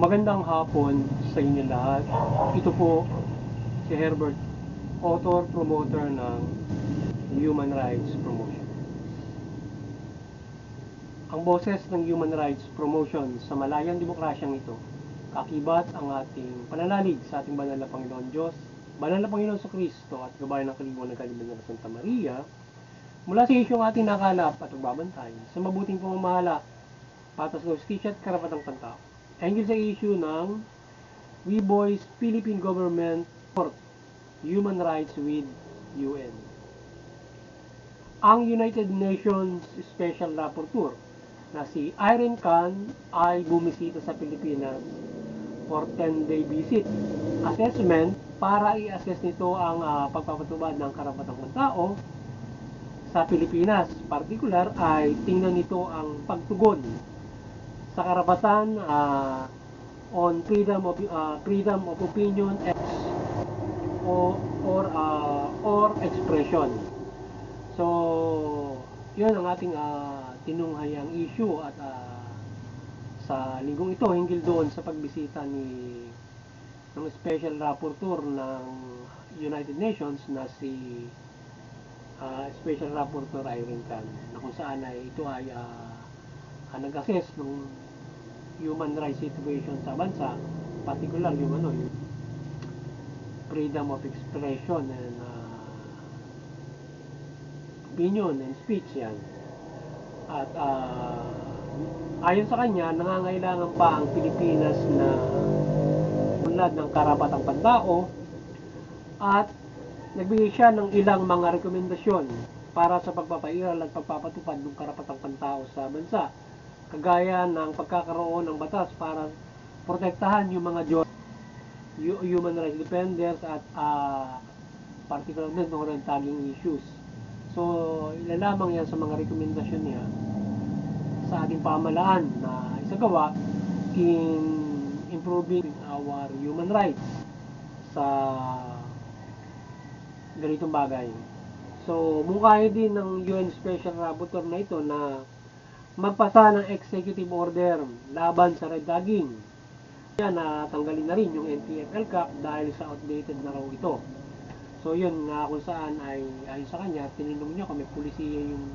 Magandang hapon sa inyo lahat. Ito po si Herbert, author, promoter ng Human Rights Promotion. Ang boses ng Human Rights Promotion sa malayang demokrasyang ito, kakibat ang ating pananalig sa ating banal na Panginoon Diyos, banal na Panginoon sa Kristo at gabayan ng kalingwan ng Kalimutan ng Santa Maria, mula sa isyong ating nakalap at pagbabantay sa mabuting pamamahala, patas ng justisya at karapatang pantao. Hinggil sa issue ng WeBoys Philippine Government Court Human Rights with UN. Ang United Nations Special Rapporteur na si Irene Khan ay bumisita sa Pilipinas for 10-day visit assessment para i-assess nito ang pagpapatubad ng karapatang pantao sa Pilipinas. Partikular ay tingnan nito ang pagtugon sa karapatan on freedom of opinion or expression. So, yun ang ating tinunghayang issue at sa linggong ito hinggil doon sa pagbisita ng Special Rapporteur ng United Nations na si Special Rapporteur Irene Khan, na kung saan ay ito ay nag-assess ng human rights situation sa bansa, particular yung freedom of expression and opinion and speech yan. At ayon sa kanya, nangangailangan pa ang Pilipinas na unlad ng karapatang pantao at nagbigay siya ng ilang mga rekomendasyon para sa pagpapairal at pagpapatupad ng karapatang pantao sa bansa, kagaya ng pagkakaroon ng batas para protektahan yung mga human rights defenders at particularly ng tagging issues. So, ilalamang yan sa mga rekomendasyon niya sa ating pamahalaan na isagawa in improving our human rights sa ganitong bagay. So, mukha din ng UN Special Rapporteur na ito na magpasa ng executive order laban sa red tagging. Yan, tanggalin na rin yung NTF-ELCAC dahil sa outdated na raw ito. So yun nga kung saan ay ayon sa kanya, tinanong niya kung may pulisiya yung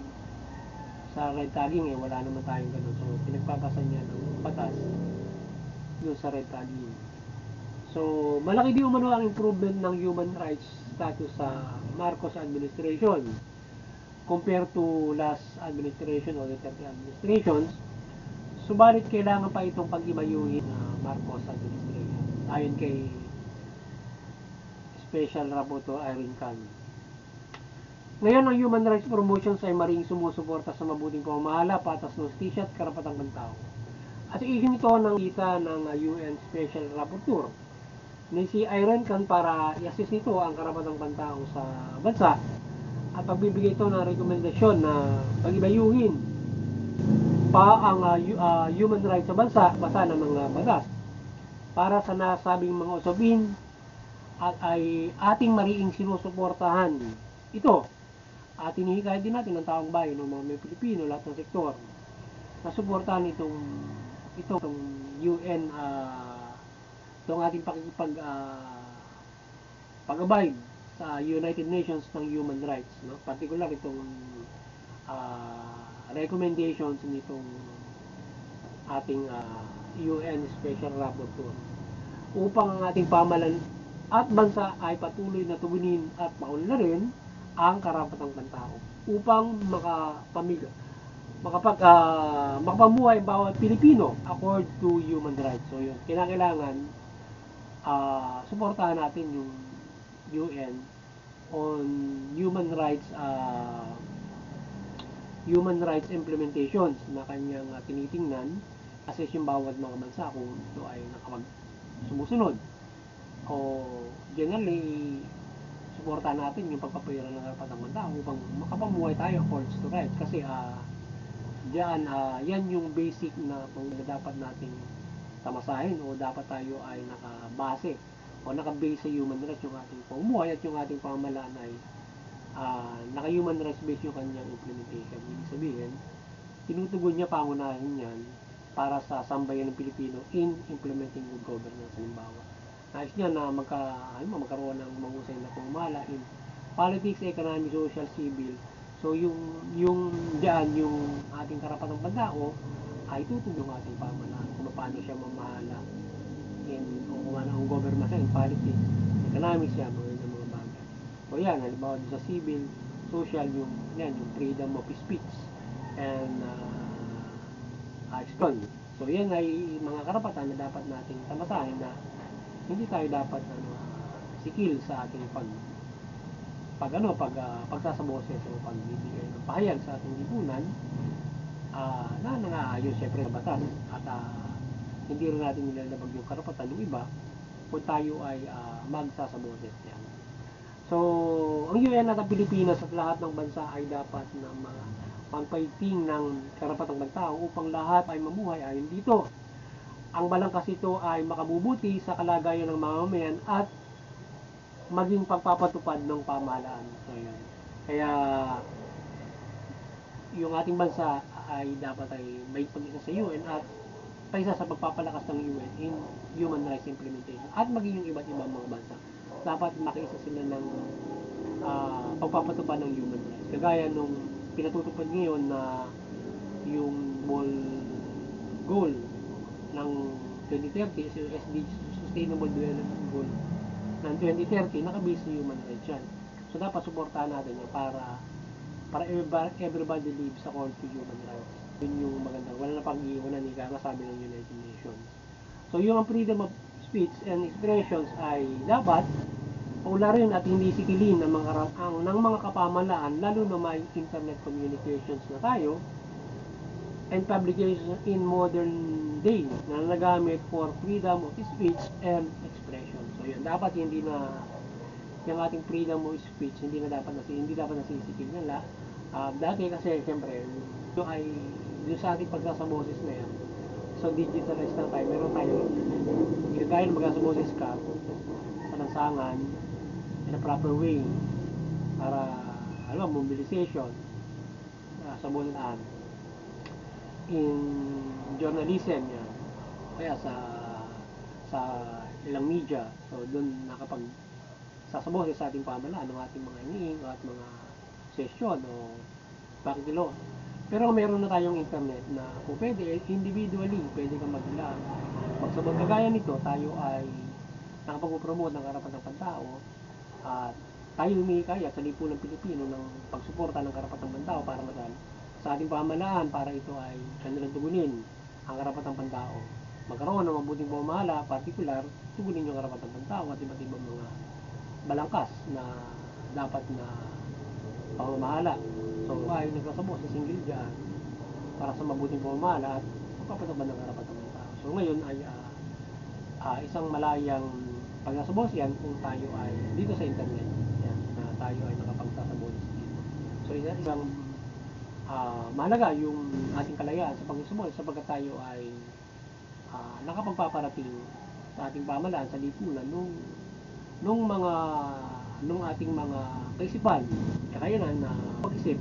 sa red tagging, wala naman tayong ganun. So pinagpapasa niya ng batas yung sa red tagging. So malaki din umano ang improvement ng human rights status sa Marcos administration compared to last administration o Duterte administrations. Subalit kailangan pa itong pag-ibayuhin na Marcos administration ayon kay Special Rapporteur Irene Khan. Ngayon, ang human rights promotions ay maring sumusuporta sa mabuting pamamahala, patas ng justisya at karapatang pantao. At issue nito ng kita ng UN Special Rapporteur na si Irene Khan para i-assess nito ang karapatang pantao sa bansa at pagbibigay ito ng rekomendasyon na pag-ibayuhin pa ang human rights sa bansa basa ng mga batas para sa nasabing mga usapin at ay ating mariing sinusuportahan ito. At hinihikayat din natin ng taong bayan ng mga Pilipino, lahat ng sektor na suportahan itong UN itong ating pag-abide sa United Nations ng human rights, no? Particular itong recommendations nitong ating UN Special Rapporteur upang ang ating pamahalaan at bansa ay patuloy na tugunin at paunlarin ang karapatang pantao upang makapamuhay bawat Pilipino according to human rights. So yun, kailangan suportahan natin yung UN on human rights implementations na kanyang tinitingnan assess yung bawat mga bansa kung ito ay sumusunod o generally suportahan natin yung pagpapairal ng karapatang pantao upang makapamuhay tayo according to rights kasi yan yung basic na dapat nating tamasahin o dapat tayo ay nakabase o nakabase sa human rights yung ating pamumuhay at yung ating pamahalaan ay naka-human rights based yung kanyang implementation. Ibig sabihin, tinutugon niya pangunahin yan para sa sambayan ng Pilipino in implementing good governance. Halimbawa, nais niya na magkaroon ng mahusay na pamumuhala in politics, economy, social, civil. So yung diyan yung ating karapatang pantao ay tutulong yung ating pamahalaan kung paano siya mamahala in o kung ano ang government in politics, economics, yan, mga bagay. So yan, halimbawa sa civil, social, yung freedom of speech and expression. So yan ay mga karapatan na dapat nating tamasahin na hindi tayo dapat sikil sa ating pagsasaboses o pagbibigay ng pahayag sa ating lipunan na nangaayon siyempre sa batas at hindi rin natin nilalabag yung karapatan ng iba kung tayo ay magsasaboses yan. So, ang UN at ang Pilipinas at lahat ng bansa ay dapat na pagpaiting ng karapatang pantao upang lahat ay mamuhay ayon dito. Ang balangkas ito ay makabubuti sa kalagayan ng mamamayan at maging pagpapatupad ng pamahalaan. So, yun. Kaya, yung ating bansa ay dapat ay may pag-isa sa UN at paisa sa pagpapalakas ng UN in human rights implementation at maging yung iba't ibang mga bansa. Dapat makiisa sila ng pagpapatupad ng human rights. Kagaya nung pinatutupad ngayon na yung goal ng 2030, SDG, Sustainable Development Goal ng 2030, nakabase sa human rights yan. So dapat suportahan natin yan para everybody lives according to human rights. Yun yung maganda. Wala na pag-iiwanan ni sabi ng United Nations. So yung freedom of speech and expressions ay dapat paularin at hindi sikilin ng mga kapamahalaan, lalo na may internet communications na tayo and publication in modern day na nagamit for freedom of speech and expression. So yun, dapat hindi na yung ating freedom of speech hindi dapat nasisikil nila. Dati kasi siyempre yung sa ating pagsasaboses na yan, so digitalized na tayo, meron tayo kagaya ng magsasaboses ka sa lansangan in a proper way para mobilization sa bulan in journalism yan, kaya sa ilang media. So doon nakapag sasaboses sa ating pamahalaan ng ating mga hiniing at mga session o pakikilo. Pero meron na tayong internet na kung pwede, individually, pwede kang magsabot. Kagaya nito, tayo ay nakapag-promote ng karapatang pantao at tayo humihikayat sa lipunang Pilipino ng pagsuporta ng karapatang pantao para sa ating pamahalaan para ito ay kanilang tugunin ang karapatang pantao. Magkaroon ng mabuting pamamahala, particular, tugunin yung karapatang pantao at iba't ibang mga balangkas na dapat na pamamahala. So ay nagsasabos sa single dyan para sa mabuting pamamahala at magpapatupad ng karapatang tao. So ngayon ay isang malayang pagsasabos yan kung tayo ay dito sa internet yan, na tayo ay nakapagsasabos dito. So isang mahalaga yung ating kalayaan sa pagsasabos sapagkat tayo ay nakapagpaparating sa ating pamahalaan sa lipunan nung ating mga kaisipan, kakayanan na pag-isip,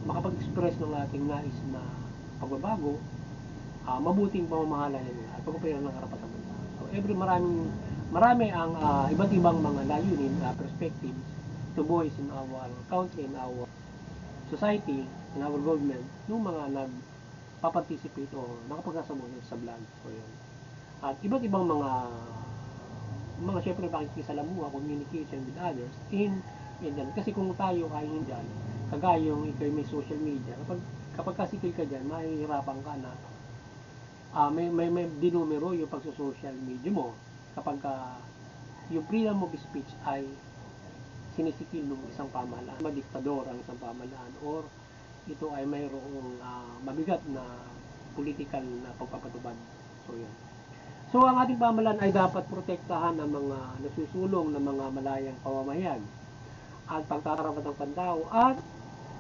makapag-express ng ating nais na pagbabago, mabuting pamamahala nila at pagpapayaran ng karapatan ng tao. So marami ang iba't ibang mga layunin, perspectives to voice in our country, in our society, in our government, yung mga nagpa-participate o nakapagsasabunin sa vlog. So yun. At iba't ibang mga syempre pakikisalamuha, communication with others in internet. Kasi kung tayo ay hindi dyan, kagayong ikaw may social media, kapag kasikil ka dyan, mahihirapan ka na may dinumero yung pagsa-social media mo kapag yung freedom of speech ay sinisikil ng isang pamahalaan, madiktador ang isang pamahalaan or ito ay mayroong mabigat na political na pagpapatubad. So yun. So ang ating pamahalaan ay dapat protektahan ang mga nasusulong ng mga malayang pamamayan at pagkakarapatang pantao at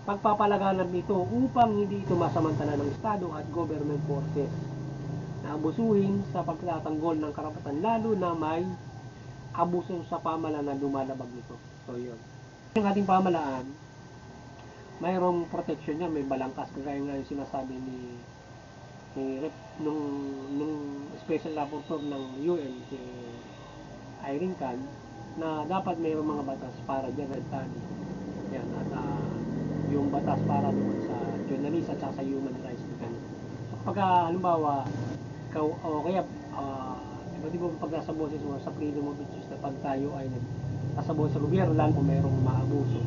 pagpapalaganap nito upang hindi ito masamantala ng Estado at government forces na abusuhin sa pagtatanggol ng karapatan, lalo na may abuso sa pamahalaan na lumalabag nito. So yun. Yung ating pamahalaan, mayroong protection niya, may balangkas, kagaya nga yung sinasabi ni ni nung, nung special rapporteur ng UN, si Irene Khan, na dapat mayroong mga batas para dyan red tagging. Yan, at yung batas para doon sa journalist at sa human rights defender. So, kapag halimbawa, ikaw, o kaya, iba't ibang pag nasa boses mo sa freedom of speech na pag tayo ay nasa boses sa gobyerno, lalo kung mayroong umaabuso,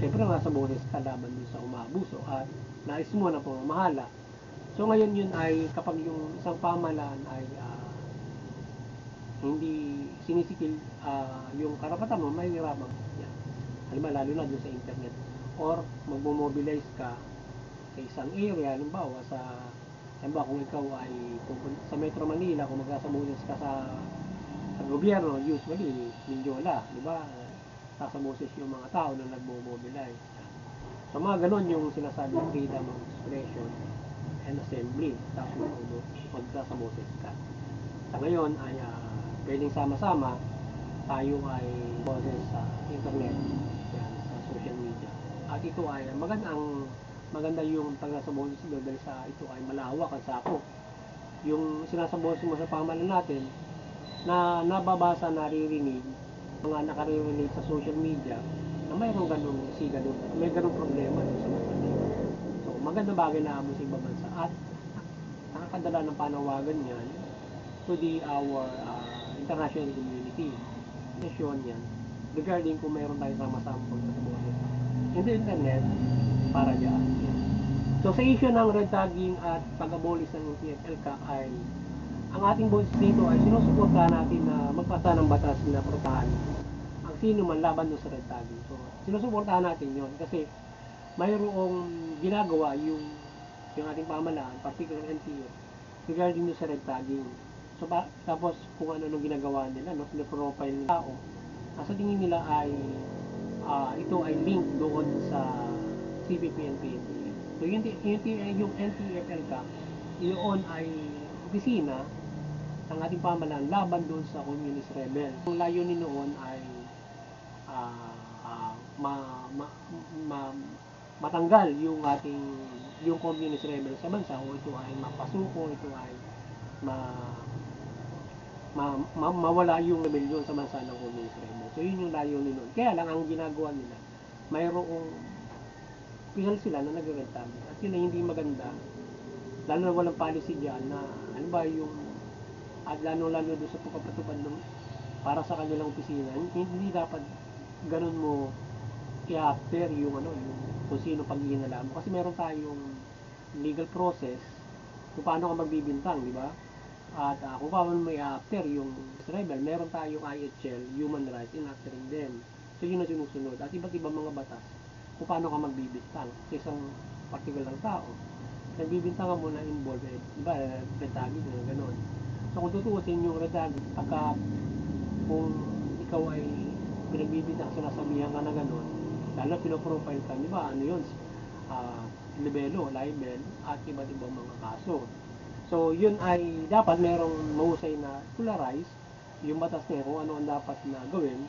siyempre nasa boses ka laban din sa umaabuso at nais mo na pamamahala. So ngayon yun ay kapag yung isang pamahalaan ay hindi sinisikil yung karapatan mo, may hirapang yan. Halimbawa, lalo na doon sa internet. Or magmo-mobilize ka sa isang area, halimbawa kung ikaw ay sa Metro Manila, kung magsasabuses ka sa gobyerno, usually, Mindiola, di ba? Sasaboses yung mga tao na nagmo-mobilize. So mga ganun yung sinasabi ng freedom of expression and assembly. Tapos magsasaboses ka. Sa ngayon ay pwedeng sama-sama tayo ay boses sa internet, yan, sa social media. At ito ay maganda yung pagsasaboses dahil sa ito ay malawak at sakop. Yung sinasaboses mo sa pamahalaan natin na nababasa, naririnig, mga nakaririnig sa social media na mayroong ganung siga doon, may ganung problema doon sa bansa nila. So maganda bagay na amo sa ibang bansa at nakakadala ng panawagan yan to our international community. Session yan regarding kung mayroon tayong sama-sama pagkakaboses in the internet para dyan. So sa issue ng red tagging at pag-abolish ng TFL-CAC ay ang ating boses dito ay sinusuportahan natin na magpasa ng batas na protahan ang sino man laban doon sa red tagging. So sinusuportahan natin yon kasi mayroong ginagawa yung ating pamahalaan, particular NTF, regarding doon sa red tagging. So, tapos kung ano nung ginagawa nila, no, profile ng tao, sa tingin nila ay ito ay link doon sa CPP and PNP. So yung NTF-ELCAC, iyon ay opisina ng ating pamahalaan laban doon sa communist rebel. Ang layunin noon ay matanggal yung communist rebel sa bansa, o ito ay mapasuko, ito ay mawala yung rebellion sa bansa ng communist rebel. So yun yung layunin nun. Kaya lang ang ginagawa nila, mayroong pinal sila na nag-red tagging. At yun ay hindi maganda. Lalo na walang policy dyan na ano ba yung at lalo doon sa pagpapatupad ng para sa kanilang opisina, hindi dapat ganun mo i-after yung kung sino pag-iinala mo. Kasi meron tayong legal process kung paano ka magbibintang, di ba? At kung paano may after yung rebel, meron tayong IHL, Human Rights, in aftering them. So yun ang sinusunod. At iba't ibang mga batas kung paano ka magbibintang sa isang particular tao. Nagbibintang ka muna involved, di ba? Red tagging, gano'n. So kung tutuusin yung red tagging, kung ikaw ay pinagbibintang, sinasabihan ka na gano'n, lalo pinoprofile ka, di ba? Ano yun? Libelo, libel, at iba't ibang mga kaso. So, yun ay dapat merong mahusay na polarize yung batas niya kung ano ang dapat na gawin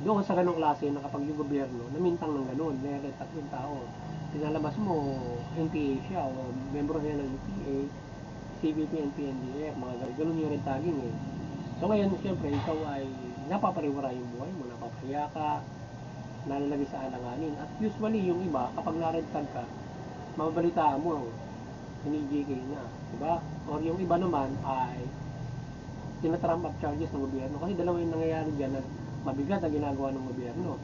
doon sa ganong klase na kapag yung gobyerno namintang ng ganon, niretak yung tao. Pinalabas mo, NPA siya o membro niya ng NPA, CBP and PNDF, mga ganon yung red tagging eh. So ngayon, siyempre, ikaw ay napapariwara yung buhay mo, napapahiya ka, nalalagay sa alanganin. At usually, yung iba, kapag na-red tag ka, mababalitaan mo, ini-JK na, diba? Or yung iba naman ay tinatrump up charges ng gobyerno. Kasi dalawa yung nangyayari dyan na mabigat ang ginagawa ng gobyerno.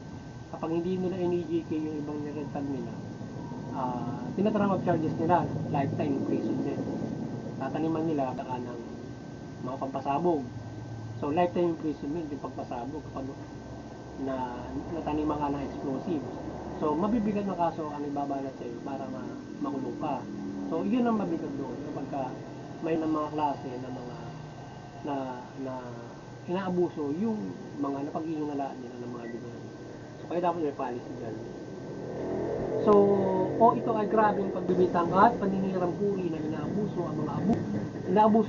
Kapag hindi nila ini-JK yung ibang red tag nila, tinatrump up charges nila, lifetime imprisonment. Tataniman nila baka ng mga pampasabog. So, lifetime imprisonment yung pagpasabog kapag nataniman ka ng explosives. So, mabibigat na kaso ang ibabalat sa iyo para makulong ka. So, yun ang mabigat doon kapag may ng mga klase na mga na inaabuso yung mga napag-iingalaan nila ng mga ganyan. So, kaya dapat may policy dyan. So, ito ay grabing pagbibintang at paninirampuri na inaabuso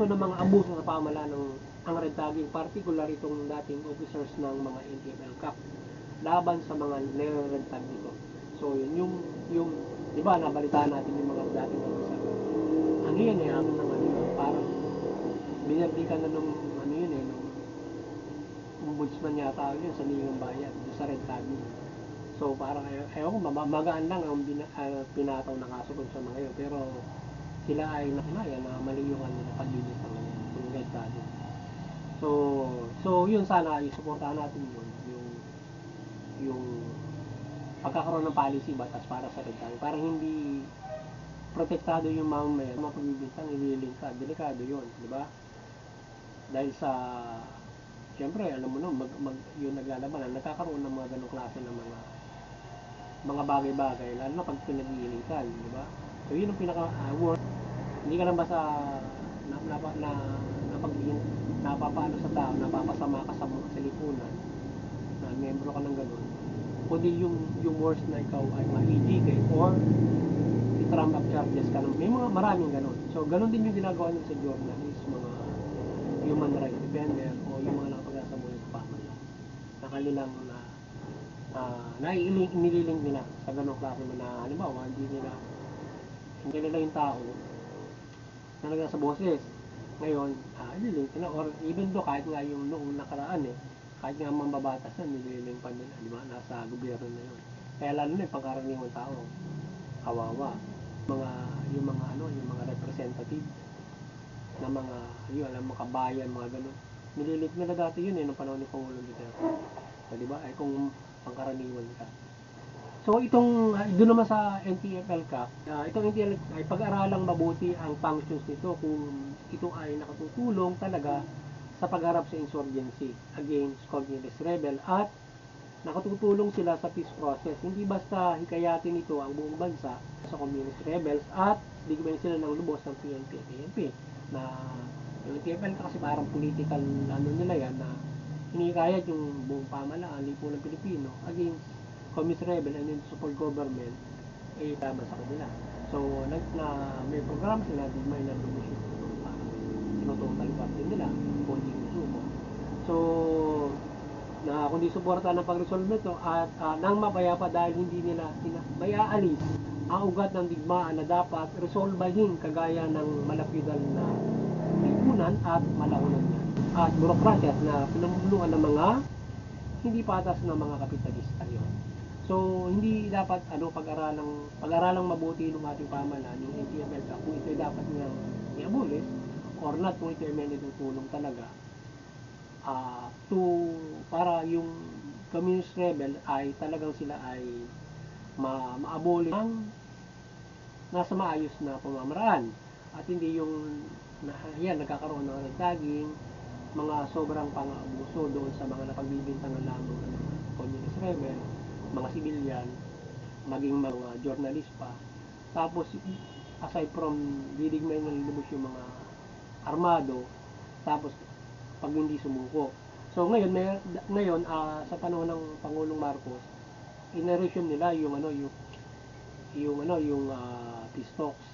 ng mga abuso sa pamahalaan ng ang red tagging, particular itong dating officers ng mga NTF-ELCAC laban sa mga nire-red tag dito. So, yung di ba, nabalitaan natin yung mga dating officer. ano yan eh, amin ng ano yun, parang binirdi ka na nung ano yun eh, nung ombudsman yata yun sa Ligang Bayan, doon sa Red Tagging. So parang ewan ko, magaan lang ang pinataw na kaso dun sa mga yun, pero sila ay nakinaya na mali yung ano na paglilitang na yan, yung Red Tagging. So yun sana, isuportahan natin yun, yung pagkakaroon ng policy batas para sa Red Tagging, para hindi protektado yung mamamayan, mga pagbibintang, ililingkad, delikado yun, di ba? Dahil sa, siyempre, alam mo no, yung naglalaban, nagkakaroon ng mga ganong klase ng mga bagay-bagay, lalo na pag pinag-iinitan, di ba? So yun ang pinaka-worst. Hindi ka lang basta napapaano sa tao, napapasama ka sa lipunan, na membro ka ng gano'n, kundi yung worst na ikaw ay ma-EDK or i-trump up charges ka ng, may mga maraming gano'n. So gano'n din yung ginagawa nyo sa journalist, mga human rights defender o yung mga nakapagasa mo sa pamalan na kanilang nililing nila sa ganong klase mo na halimbawa hindi nila yung tao na nagasa boses ngayon nililing nila or even do kahit nga yung noong nakaraan kahit nga mambabatas na nililing pa nila, di ba, nasa gobyerno na yun, kaya lalo na yung pangkaraniwang tao kawawa yung mga representative na mga yun, alam mo, kabayan, mga ganun. Nililit nila dati yun nung panahon ni Pangulong Duterte. So, di ba? Ay kung pangkaraniwan ka. So, doon naman sa NTF-ELCAC, itong NTF ay pag-aralang mabuti ang functions nito kung ito ay nakatutulong talaga sa pagharap sa insurgency against communist rebel at nakatutulong sila sa peace process. Hindi basta hikayatin ito ang buong bansa sa communist rebels at bigyan sila ng lubos ng PNP at ANP na yung TFL kasi parang political ano nila yan na hinikayat yung buong pamalaan, lipunan ng Pilipino against communist rebel and then support government laban sa kanila. So may program sila di may nalubos yung total captain nila konting suko. So na kundi suporta ng pag-resolve nito at nang mapayapa dahil hindi nila may aalis ang ugat ng digmaan na dapat resolbahin kagaya ng malapidal na lipunan at malaunan niya at burokrasya na pinamumunuan ng mga hindi patas na mga kapitalista yun. So hindi dapat pag-aralang mabuti ng ating pamahalaan yung NTF-ELCAC kung ito dapat niyang i-abolish or not, kung ito ay may nagtutulong talaga para yung communist rebel ay talagang sila ay ma-abolish ang nasa maayos na pamamaraan at hindi yung nagkakaroon ng nagtaging mga sobrang pang-abuso doon sa mga napagbibintangan lamang ng mga communist rebel, mga sibilyan, maging mga journalist pa. Tapos aside from didigmay ng lubos yung mga armado, tapos pag hindi sumuko. So ngayon sa panahon ng Pangulong Marcos, in-resume nila yung peace talks.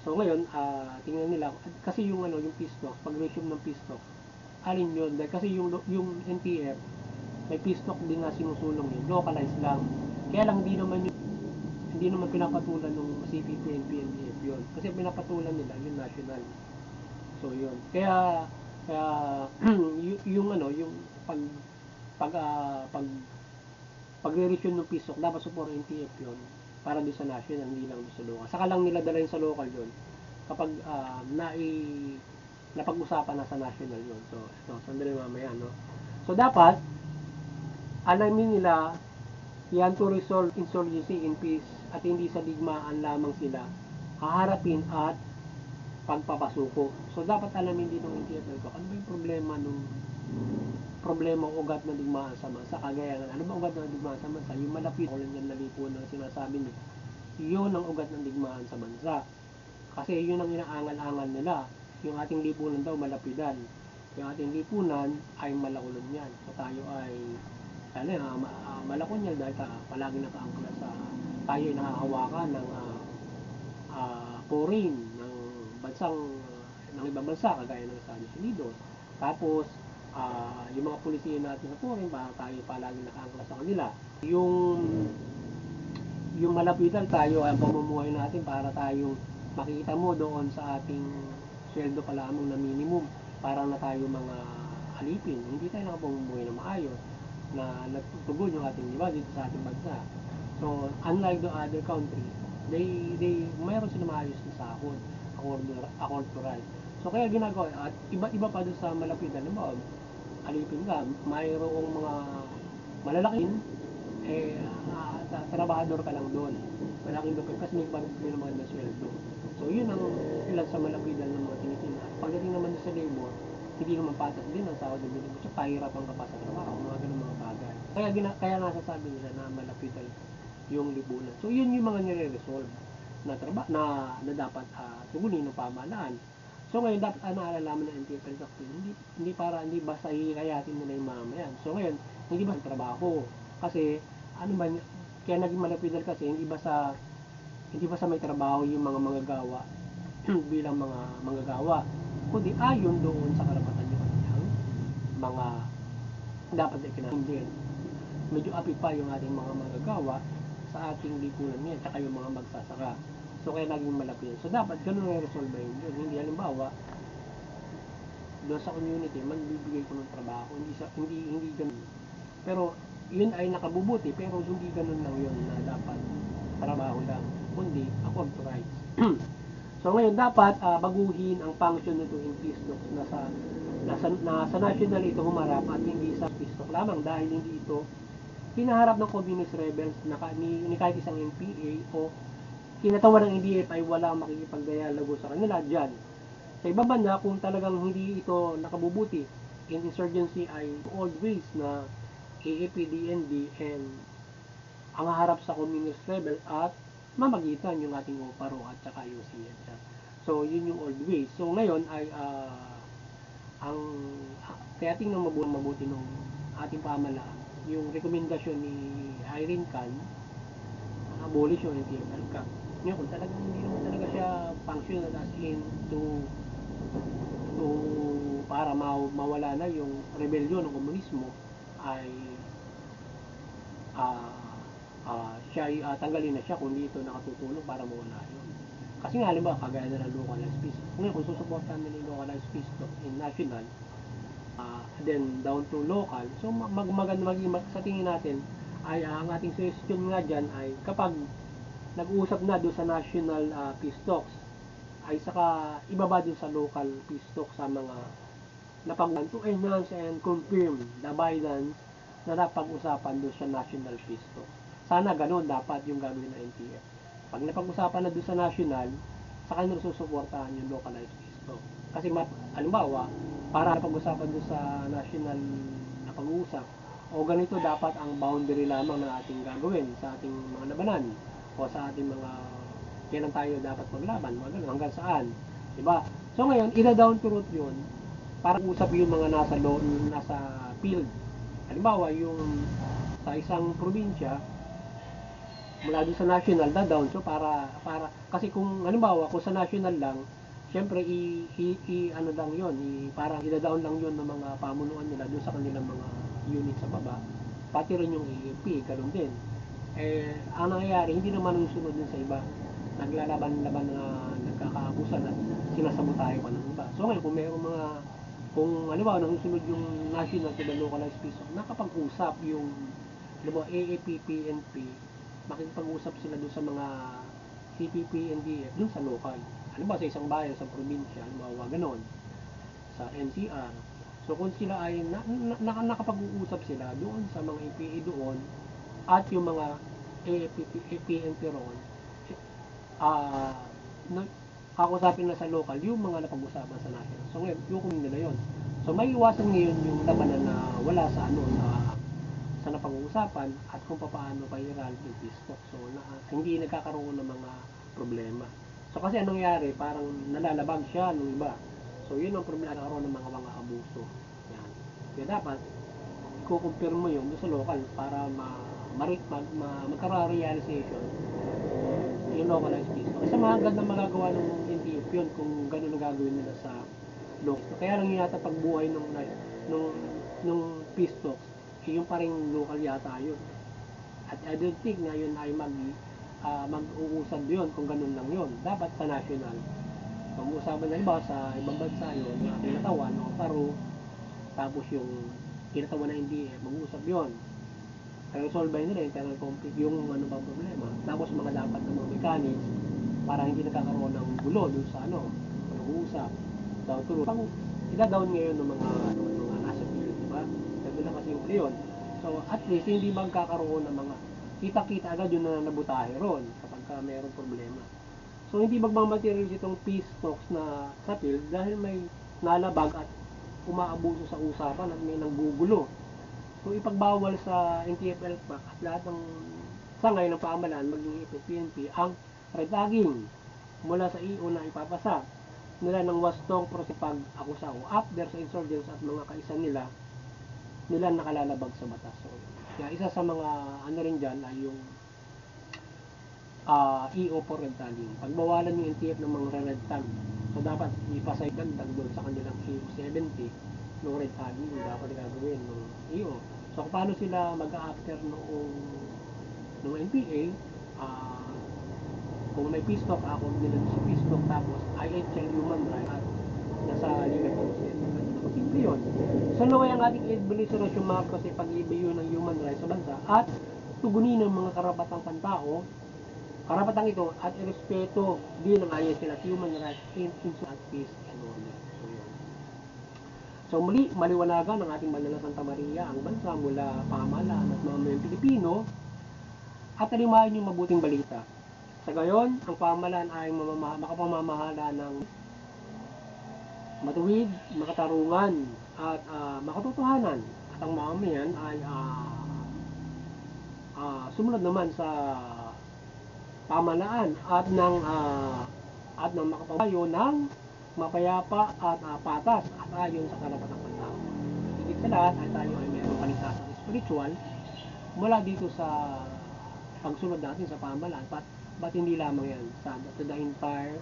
So ngayon tingnan nila kasi yung peace talks, pag resume ng peace talks, alin yun? Dahil kasi yung NTF may peace talk din na sinusulong yun, localized lang. Kaya lang hindi naman pinapatulan ng CPP and PNDF yun. Kasi pinapatulan nila yung national. So yun. Kaya yung pagre-resume ng peace talk dapat support NTF yun para doon sa national, hindi lang doon sa local. Saka lang nila dala sa local yun kapag napag-usapan na sa national yun. So ito, sandali mamaya, no? So dapat alamin nila yan to resolve insurgency in peace at hindi sa digmaan lamang sila haharapin at pagpapasuko. So dapat alamin din ng NTF ko ano ba yung problema o ugat ng digmaan sa bansa. Kagaya ng ano ba ugat ng digmaan sa bansa? Yung malapit kolonyal na lipunan na sinasabi nila. Yun ang ugat ng digmaan sa bansa. Kasi yun ang inaangal-angal nila. Yung ating lipunan daw malapidan. Yung ating lipunan ay malakulon yan. So tayo ay malakon yan dahil palagi nakaangkla sa tayo ay nakahawakan ng foreign ng ibang bansa kagaya ng Estados Unidos. Tapos yung mga pulisiya natin sa foreign tayo palagi nakaangkla sa kanila. Yung malapitan tayo ang pamumuhay natin para tayong makikita mo doon sa ating sweldo pa lamang na minimum, parang na tayo mga alipin, hindi tayo nakapamumuhay na maayos, na nagtutugon yung ating diba dito sa ating bansa. So unlike the other countries, they mayroon sila maayos na sahod according to right. So kaya ginagawa, at iba pa doon sa malapitan, diba, alipin ka, mayroong mga malalaking trabahador ka lang doon, malaking lupit kasi may pagpili ng magandang sweldo. So yun ang ilan sa malapitan ng mga tinitingnan. Pagdating naman sa labor, hindi naman patas din ang sahod ng minimum, so pahirapan ka pa sa trabaho, mga ganun mga bagay. Kaya nasasabi nila na malapitan yung lipunan. So yun yung mga nire-resolve na dapat tugunin ng pamahalaan. So ngayon dapat naalalaman ng NTF hindi basta hihayatin nila yung mamamayan. So ngayon hindi ba trabaho, kasi ano ba, kaya naging malapitan kasi hindi ba sa may trabaho yung mga manggagawa bilang mga manggagawa, kundi ayon doon sa karapatan yung kanilang mga dapat na ikinahingin. Medyo api pa yung ating mga manggagawa sa ating lipunan niya, tsaka yung mga magsasaka. So kaya naging malapitan. So dapat ganun na resolve yun. Hindi halimbawa doon sa community magbibigay ko ng trabaho, hindi ganun. Pero yun ay nakabubuti, pero hindi ganun lang yun na dapat trabaho lang, kundi accord to rights. So ngayon dapat baguhin ang function nito in peace talks na sa national ito humarap at hindi sa peace talk lamang, dahil hindi ito hinaharap ng communist rebels na ni kahit isang NPA o kinatawan ng NDF ay walang makikipagdialogo sa kanila dyan. Sa ibang banda, kung talagang hindi ito nakabubuti, in insurgency ay old ways na AAP, DND, and ang harap sa communist rebel at mamagitan yung ating OPARO at saka yung CNR. So, yun yung old ways. So, ngayon ay kaya tingnan mabuti nung ating pamahalaan yung rekomendasyon ni Irene Khan, abolish yung NTF-ELCA. Ngayon, kung talagang hindi naman talaga siya functional as in to para mawala na yung rebellion ng komunismo, ay siya ay tanggalin na siya kung dito nakatutulong para mawala yun. Kasi nga, halimbawa, kagaya na ng localized peace. Ngayon, kung susuportahan nila yung localized peace in national, then down to local, so sa tingin natin, ay ang ating suggestion nga dyan ay kapag nag-uusap na doon sa national peace talks, ay saka ibaba doon sa local peace talks sa mga napag-usapan to enhance and confirm the violence na napag-usapan doon sa national peace talks. Sana ganun dapat yung gagawin ng NTF. Pag napag-usapan na doon sa national, saka nyo susuportahan yung localized peace talk. Kasi halimbawa, para napag-usapan doon sa national na pag-uusap, o ganito dapat ang boundary lamang ng ating gagawin sa ating mga labanan o sa ating mga kailan tayo dapat maglaban, mga ganun, hanggang saan, diba? So ngayon, ina-down to root yun para usap yung mga nasa field. Halimbawa, yung sa isang probinsya, mula doon sa national, down. So kasi kung halimbawa, kung sa national lang, syempre ano lang yun, parang ida-down lang yun ng mga pamunuan nila doon sa kanilang mga unit sa baba. Pati rin yung AFP, ganun din. Ang nangyayari, hindi naman nasusunod din sa iba. Naglalaban-laban na nagkakaabusan at sinasabotahe pa ng iba. So ngayon, kung halimbawa nasusunod yung national to the localized peace, nakapag-usap yung halimbawa AAP, PNP, makikipag-usap sila doon sa mga CPP, NDF, doon sa local. Halimbawa sa isang bayan, sa probinsya, halimbawa ganon, sa NCR. So kung sila ay nakapag-uusap sila doon sa mga EPA doon at yung mga PNP roon, kakusapin na sa local yung mga napag-usapan sa national. So ngayon, yung nila yon. So may iwasan ngayon yung labanan na wala sa sa napag-uusapan at kung paano pa i-resolve yung peace talk. So hindi nagkakaroon ng mga problema. So kasi anong nangyari, parang nalalabag siya ng iba. So yun ang problema, nagkaroon ng mga abuso. Yan. Kaya dapat i-confirm mo yun doon sa local para magkaroon realization yung localized peace talk. Kasi maganda magagawa ng NTF yun kung gano'n ang gagawin nila sa local. Kaya lang yata pagbuhay nung peace talks, yung pa rin local yata yun. At I don't think na yun ay mag-uusad yun kung ganun lang yun. Dapat sa national. Kung usapan na iba sa ibang bansa yun, yung kinatawan o taro, tapos yung kinatawan na hindi, mag-uusap yun. Resolve nila internal conflict yung ano bang problema. Tapos mga dapat ng mga mechanics para hindi nagkakaroon ng gulo dun sa ano, pag-uusap. Down to root. Pang ida-down ngayon ng mga nasa field, di ba? Sabi lang kasi yung yun. So at least hindi magkakaroon ng mga kita-kita agad yung nananabutahe ron kapag mayroong problema. So hindi magmamaterialize itong peace talks na sa field dahil may nalabag at umaabuso sa usapan at may nanggugulo. So ipagbawal sa NTF-LPAC at lahat ng sangay ng pamahalaan maging PNP ang red tagging mula sa EO na ipapasa nila ng wastong pag-akusa o after sa insurgents at mga kaisan nila nakalalabag sa batas. So, kaya isa sa mga ano rin dyan ay yung EO for red tagging. Pagbawalan yung NTF ng mga red tag. So dapat ipasay dagdag doon sa kanilang EO 70 ng red tagging dapat gagawin ng EO. So paano sila mag-a-after noong NPA, kung may peace talk, ako nila sa peace talk, tapos IHL human rights at nasa legal process. Simple yun. So naway ang ating administrasyon Marcos ay pag-ibiyo ng human rights sa bansa at tugunin ng mga karapatang pantao, karapatang ito at irespeto din ng IHL at human rights in at peace and order. So yun. So muli, maliwanagan ng ating banal na Santa Maria ang bansa mula pamahalaan at mamamayang Pilipino at talimahin yung mabuting balita. Sa gayon, ang pamahalaan ay makapamamahala ng matuwid, makatarungan at makatotohanan at ang mamamayan ay sumunod naman sa pamahalaan at ng makapabayo ng mapayapa at patas at ayon sa karapatang pantao. Higit sa lahat ay tayo ay mayroong kaligtasan spiritual mula dito sa pagsunod natin sa pamahalaan, but hindi lamang yan sa the entire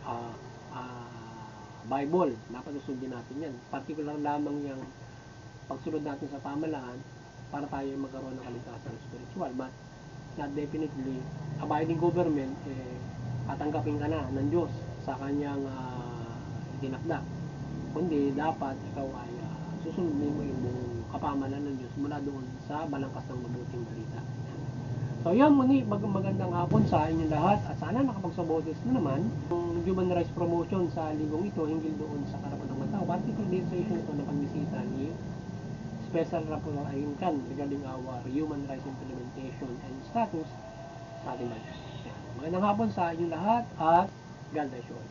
Bible, dapat susundin natin yan. Particular lamang yung pagsunod natin sa pamahalaan para tayo magkaroon ng kaligtasan spiritual, but not definitely abiding government, tatanggapin ka na ng Diyos sa kanyang tinakda, kundi dapat ikaw ay susundin mo yung kapamahalaan ng Diyos mula doon sa balangkas ng mabuting balita. So yan, muli, magandang hapon sa inyong lahat at sana nakapagsabotes na naman yung human rights promotion sa linggong ito hinggil doon sa karapatang matao. Particular din sa issue ito na pagbisita ni Special Rapporteur Ayincan regarding our human rights implementation and status sa ating bansa. Magandang hapon sa inyong lahat at God bless you all.